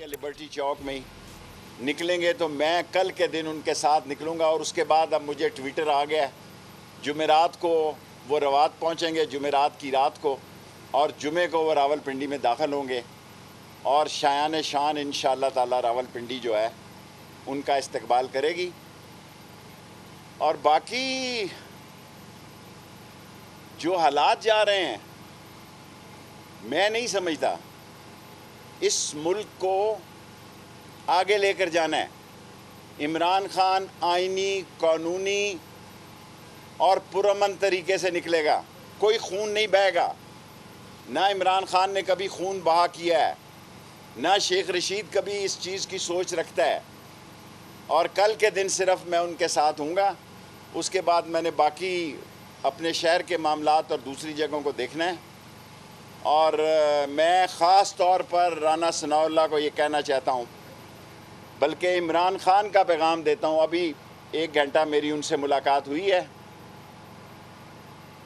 निकलेंगे लिबर्टी चौक में ही निकलेंगे, तो मैं कल के दिन उनके साथ निकलूँगा। और उसके बाद अब मुझे ट्विटर आ गया है, जुमेरात को वो रवात पहुँचेंगे, जुमेरात की रात को, और जुमे को वो रावलपिंडी में दाखिल होंगे और शायान शान इंशाअल्लाह ताला रावलपिंडी जो है उनका इस्तकबाल करेगी। और बाकी जो हालात जा रहे हैं, मैं नहीं समझता इस मुल्क को आगे लेकर जाना है। इमरान खान आईनी, कानूनी और पुरअमन तरीके से निकलेगा, कोई खून नहीं बहेगा। ना इमरान खान ने कभी खून बहा किया है, ना शेख रशीद कभी इस चीज़ की सोच रखता है। और कल के दिन सिर्फ मैं उनके साथ हूँगा, उसके बाद मैंने बाकी अपने शहर के मामलात और दूसरी जगहों को देखना है। और मैं ख़ास तौर पर राना सनाउल्लाह को ये कहना चाहता हूँ, बल्कि इमरान खान का पैगाम देता हूँ। अभी 1 घंटा मेरी उनसे मुलाकात हुई है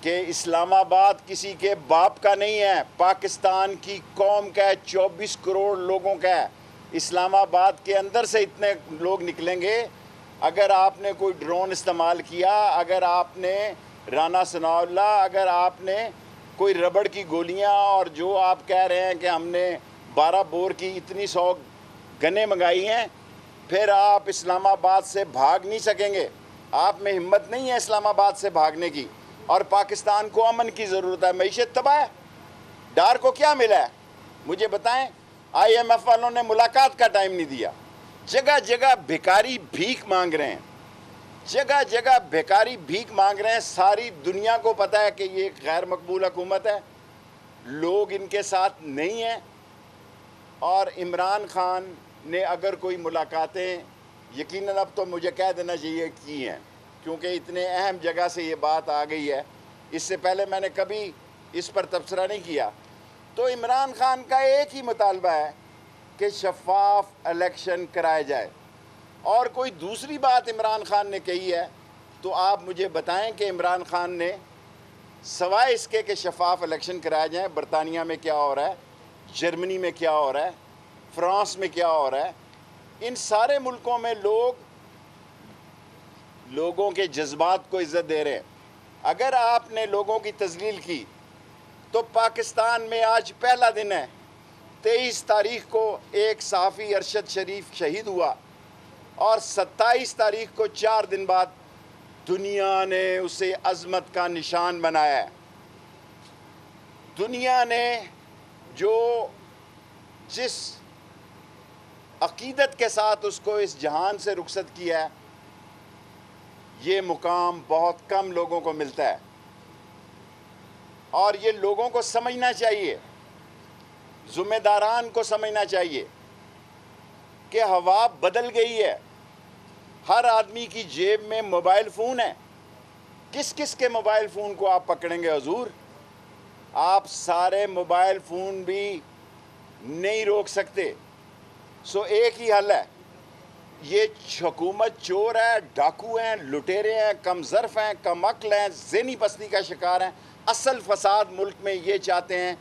कि इस्लामाबाद किसी के बाप का नहीं है, पाकिस्तान की कौम का है, 24 करोड़ लोगों का है। इस्लामाबाद के अंदर से इतने लोग निकलेंगे। अगर आपने कोई ड्रोन इस्तेमाल किया, अगर आपने राना सनाउल्लाह, अगर आपने कोई रबड़ की गोलियां, और जो आप कह रहे हैं कि हमने 12 बोर की इतनी 100 गनें मंगाई हैं, फिर आप इस्लामाबाद से भाग नहीं सकेंगे। आप में हिम्मत नहीं है इस्लामाबाद से भागने की। और पाकिस्तान को अमन की ज़रूरत है, मईशत तबाह है। डार को क्या मिला है मुझे बताएं। IMF वालों ने मुलाकात का टाइम नहीं दिया। जगह जगह भिखारी भीख मांग रहे हैं, जगह जगह भिखारी भीख मांग रहे हैं। सारी दुनिया को पता है कि ये गैर मकबूल हुकूमत है, लोग इनके साथ नहीं हैं। और इमरान खान ने अगर कोई मुलाकातें, यकीनन अब तो मुझे कह देना चाहिए, की हैं, क्योंकि इतने अहम जगह से ये बात आ गई है। इससे पहले मैंने कभी इस पर तबसरा नहीं किया। तो इमरान खान का एक ही मुतालबा है कि शफाफ इलेक्शन कराए जाए। और कोई दूसरी बात इमरान खान ने कही है तो आप मुझे बताएं कि इमरान खान ने सवाए इसके कि शफाफ इलेक्शन कराए जाएँ, बरतानिया में क्या हो रहा है, जर्मनी में क्या हो रहा है, फ्रांस में क्या हो रहा है, इन सारे मुल्कों में लोगों के जज्बात को इज़्ज़त दे रहे हैं। अगर आपने लोगों की तज़लील की तो पाकिस्तान में आज पहला दिन है, 23 तारीख को एक सहाफ़ी अरशद शरीफ शहीद हुआ और 27 तारीख को 4 दिन बाद दुनिया ने उसे अज़मत का निशान बनाया है। दुनिया ने जिस अक़ीदत के साथ उसको इस जहान से रुखसत किया है, ये मुकाम बहुत कम लोगों को मिलता है। और ये लोगों को समझना चाहिए, ज़िम्मेदारान को समझना चाहिए कि हवा बदल गई है। हर आदमी की जेब में मोबाइल फ़ोन है। किस किस के मोबाइल फ़ोन को आप पकड़ेंगे हुजूर? आप सारे मोबाइल फ़ोन भी नहीं रोक सकते। सो एक ही हल है, ये हुकूमत चोर है, डाकू हैं, लुटेरे हैं, कम ज़र्फ़ हैं, कम अक्ल हैं, ज़हनी पस्ती का शिकार हैं। असल फसाद मुल्क में ये चाहते हैं,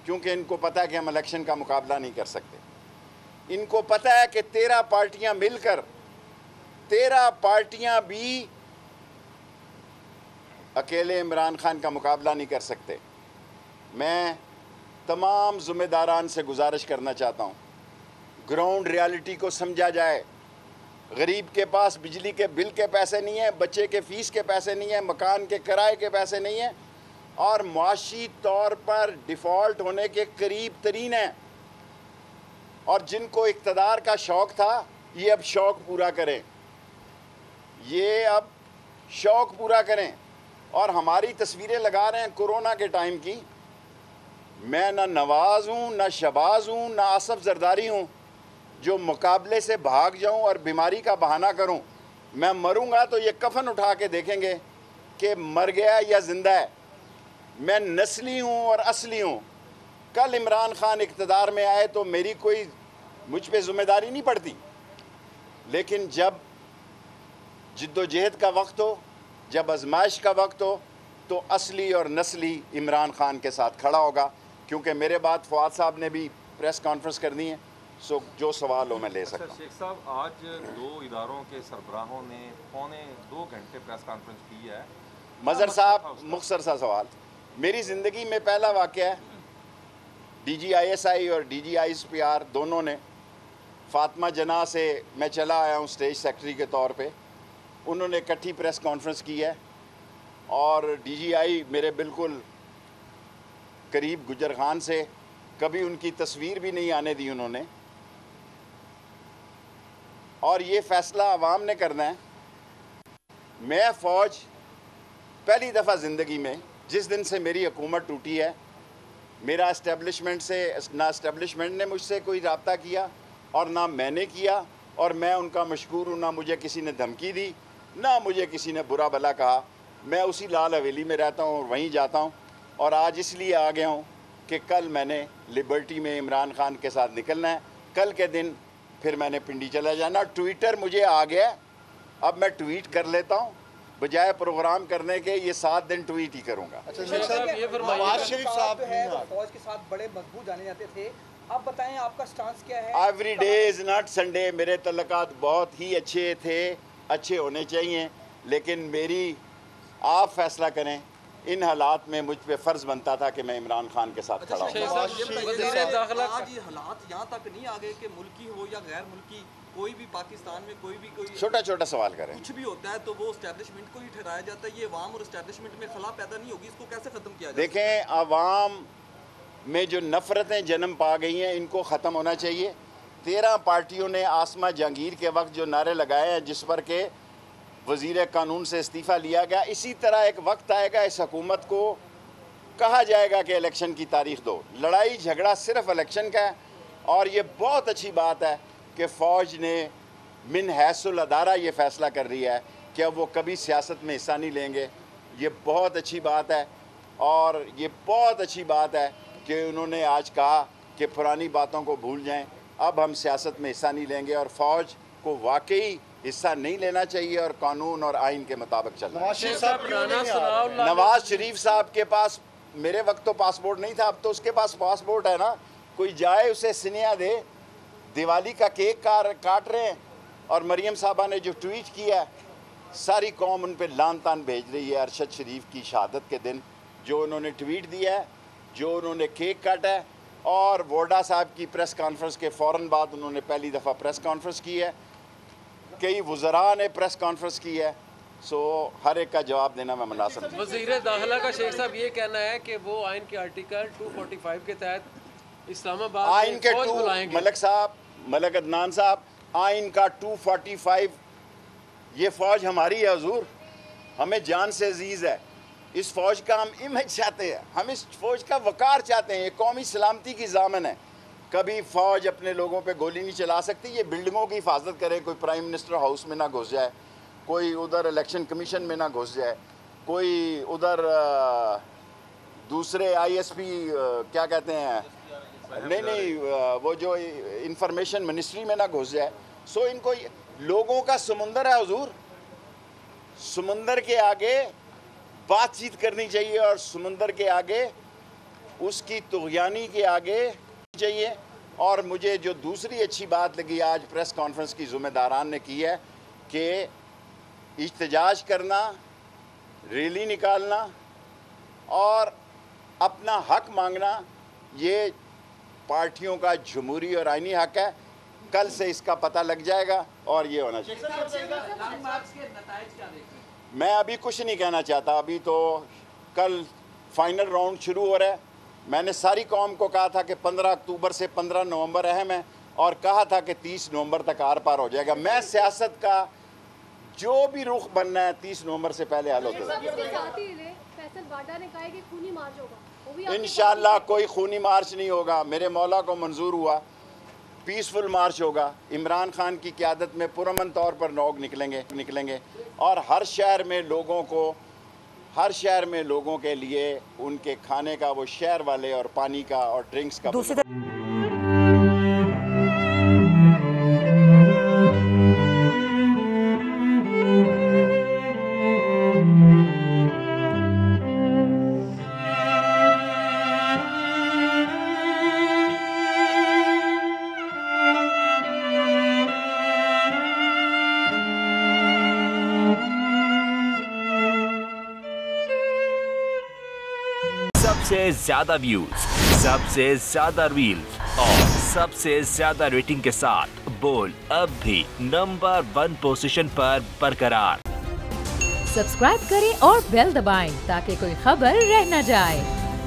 क्योंकि इनको पता है कि हम इलेक्शन का मुकाबला नहीं कर सकते। इनको पता है कि 13 पार्टियां मिलकर 13 पार्टियां भी अकेले इमरान खान का मुकाबला नहीं कर सकते। मैं तमाम ज़िम्मेदारान से गुजारिश करना चाहता हूँ, ग्राउंड रियलिटी को समझा जाए। गरीब के पास बिजली के बिल के पैसे नहीं हैं, बच्चे के फ़ीस के पैसे नहीं हैं, मकान के किराए के पैसे नहीं हैं, और माशी तौर पर डिफ़ॉल्ट होने के करीब तरीन हैं। और जिनको इक़्तिदार का शौक़ था, ये अब शौक़ पूरा करें, ये अब शौक़ पूरा करें। और हमारी तस्वीरें लगा रहे हैं कोरोना के टाइम की। मैं ना नवाज़ हूँ, ना शबाज़ हूँ, ना आसफ़ ज़रदारी हूँ जो मुकाबले से भाग जाऊँ और बीमारी का बहाना करूँ। मैं मरूँगा तो ये कफन उठा के देखेंगे कि मर गया या ज़िंदा है। मैं नस्ली हूँ और असली हूँ। कल इमरान खान इक़्तिदार में आए तो मेरी कोई मुझ पे ज़िम्मेदारी नहीं पड़ती, लेकिन जब जिद्दोजहद का वक्त हो, जब आजमाइश का वक्त हो, तो असली और नस्ली इमरान खान के साथ खड़ा होगा। क्योंकि मेरे बाद फवाद साहब ने भी प्रेस कॉन्फ्रेंस करनी है, सो जो सवाल हो मैं ले सकता हूँ। शेख साहब, आज 2 इदारों के सरबराहों ने पौने 2 घंटे प्रेस कॉन्फ्रेंस की है। मज़हर साहब, मुख्तसर सा सवाल, मेरी ज़िंदगी में पहला वाक़या है, DGISI और DGISPR दोनों ने फातिमा जना से मैं चला आया हूँ स्टेज सेक्रेटरी के तौर पे, उन्होंने इकट्ठी प्रेस कॉन्फ्रेंस की है और DGI मेरे बिल्कुल करीब गुजर खान से कभी उनकी तस्वीर भी नहीं आने दी उन्होंने, और ये फ़ैसला आवाम ने करना है। मैं फ़ौज पहली दफ़ा ज़िंदगी में, जिस दिन से मेरी हुकूमत टूटी है, मेरा इस्टेब्लिशमेंट से ना इस्टेब्लिशमेंट ने मुझसे कोई रब्ता किया और ना मैंने किया, और मैं उनका मशकूर हूँ। ना मुझे किसी ने धमकी दी, ना मुझे किसी ने बुरा भला कहा। मैं उसी लाल हवेली में रहता हूँ और वहीं जाता हूँ, और आज इसलिए आ गया हूँ कि कल मैंने लिबर्टी में इमरान खान के साथ निकलना है। कल के दिन फिर मैंने पिंडी चला जाना। ट्विटर मुझे आ गया, अब मैं ट्वीट कर लेता हूँ, बजाय प्रोग्राम करने के ये 7 दिन ट्वीट ही करूँगा। अच्छा शेख साहब, ये नवाज शरीफ साहब है वो फौज के साथ बड़े मजबूत जाने जाते थे, आप बताएं आपका स्टांस क्या है? Every day is not Sunday. मेरे तल्लुकात बहुत ही अच्छे थे, अच्छे होने चाहिए, लेकिन मेरी आप फैसला करें। इन हालात में मुझ पे फ़र्ज़ बनता था कि मैं इमरान खान के साथ खड़ा हूँ। आज ये हालात यहाँ तक नहीं आ गए कि मुल्की हो या गैर मुल्की, कोई भी पाकिस्तान में कोई छोटा छोटा सवाल करें, कुछ भी होता है तो वो एस्टेब्लिशमेंट को ही ठहराया जाता है। ये अवाम और एस्टेब्लिशमेंट में खला पैदा नहीं होगी, इसको कैसे ख़त्म किया जाए? देखें, आवाम में जो नफ़रतें जन्म पा गई हैं, इनको ख़त्म होना चाहिए। 13 पार्टियों ने आसमा जहांगीर के वक्त जो नारे लगाए हैं, जिस पर के वज़ीर कानून से इस्तीफ़ा लिया गया, इसी तरह एक वक्त आएगा इस हुकूमत को कहा जाएगा कि इलेक्शन की तारीख दो। लड़ाई झगड़ा सिर्फ इलेक्शन का है, और ये बहुत अच्छी बात है कि फ़ौज ने मिन हैसुल अदारा ये फ़ैसला कर दिया है कि अब वो कभी सियासत में हिस्सा नहीं लेंगे। ये बहुत अच्छी बात है, और ये बहुत अच्छी बात है कि उन्होंने आज कहा कि पुरानी बातों को भूल जाएं, अब हम सियासत में हिस्सा नहीं लेंगे, और फ़ौज को वाकई हिस्सा नहीं लेना चाहिए और कानून और आइन के मुताबिक चलना। नवाज शरीफ साहब के पास मेरे वक्त तो पासपोर्ट नहीं था, अब तो उसके पास पासपोर्ट है ना। कोई जाए उसे स्नेहा दे। दिवाली का केक काट रहे हैं, और मरियम साहबा ने जो ट्वीट किया, सारी कौम उन पर लान तान भेज रही है। अरशद शरीफ की शहादत के दिन जो उन्होंने ट्वीट दिया है, जो उन्होंने केक काटा है, और वोडा साहब की प्रेस कॉन्फ्रेंस के फ़ौरन बाद उन्होंने पहली दफ़ा प्रेस कॉन्फ्रेंस की है। कई वज़रा ने प्रेस कॉन्फ्रेंस की है। सो हर एक का जवाब देना मैं मुनासिब नहीं। वज़ीर दाखिला का शेख साहब ये कहना है कि वो आइन के आर्टिकल 245 के तहत इस्लामाबाद आइन के मलक साहब, मलक अदनान साहब, आइन का 245, ये फ़ौज हमारी है हुजूर, हमें जान से अजीज़ है। इस फ़ौज का हम इमेज चाहते हैं, हम इस फ़ौज का वक़ार चाहते हैं। ये कौमी सलामती की ज़ामन है। कभी फ़ौज अपने लोगों पे गोली नहीं चला सकती। ये बिल्डिंगों की हिफाजत करे, कोई प्राइम मिनिस्टर हाउस में ना घुस जाए, कोई उधर इलेक्शन कमीशन में ना घुस जाए, कोई उधर दूसरे ISP क्या कहते हैं, नहीं वो जो इंफॉर्मेशन मिनिस्ट्री में ना घुस जाए। सो इनको लोगों का समुंदर है हुजूर, समुंदर के आगे बातचीत करनी चाहिए, और समुंदर के आगे उसकी तुग़यानी के आगे चाहिए। और मुझे जो दूसरी अच्छी बात लगी आज प्रेस कॉन्फ्रेंस की ज़िम्मेदारान ने की है कि इhtजाज करना, रैली निकालना और अपना हक मांगना, ये पार्टियों का जमहूरी और आइनी हक है। कल से इसका पता लग जाएगा और ये होना चाहिए। मैं अभी कुछ नहीं कहना चाहता, अभी तो कल फाइनल राउंड शुरू हो रहा है। मैंने सारी कौम को कहा था कि 15 अक्टूबर से 15 नवंबर अहम है, और कहा था कि 30 नवंबर तक आर पार हो जाएगा। मैं सियासत का जो भी रुख बनना है 30 नवंबर से पहले हल होता है। इंशाअल्लाह कोई खूनी मार्च नहीं होगा, मेरे मौला को मंजूर हुआ, पीसफुल मार्च होगा। इमरान खान की क़यादत में पुरअमन तौर पर लोग निकलेंगे और हर शहर में लोगों के लिए उनके खाने का, वो शहर वाले, और पानी का और ड्रिंक्स का सबसे ज्यादा व्यूज, सबसे ज्यादा रील्स और सबसे ज्यादा रेटिंग के साथ बोल अब भी नंबर 1 पोजीशन पर बरकरार। सब्सक्राइब करें और बेल दबाएं ताकि कोई खबर रह न जाए।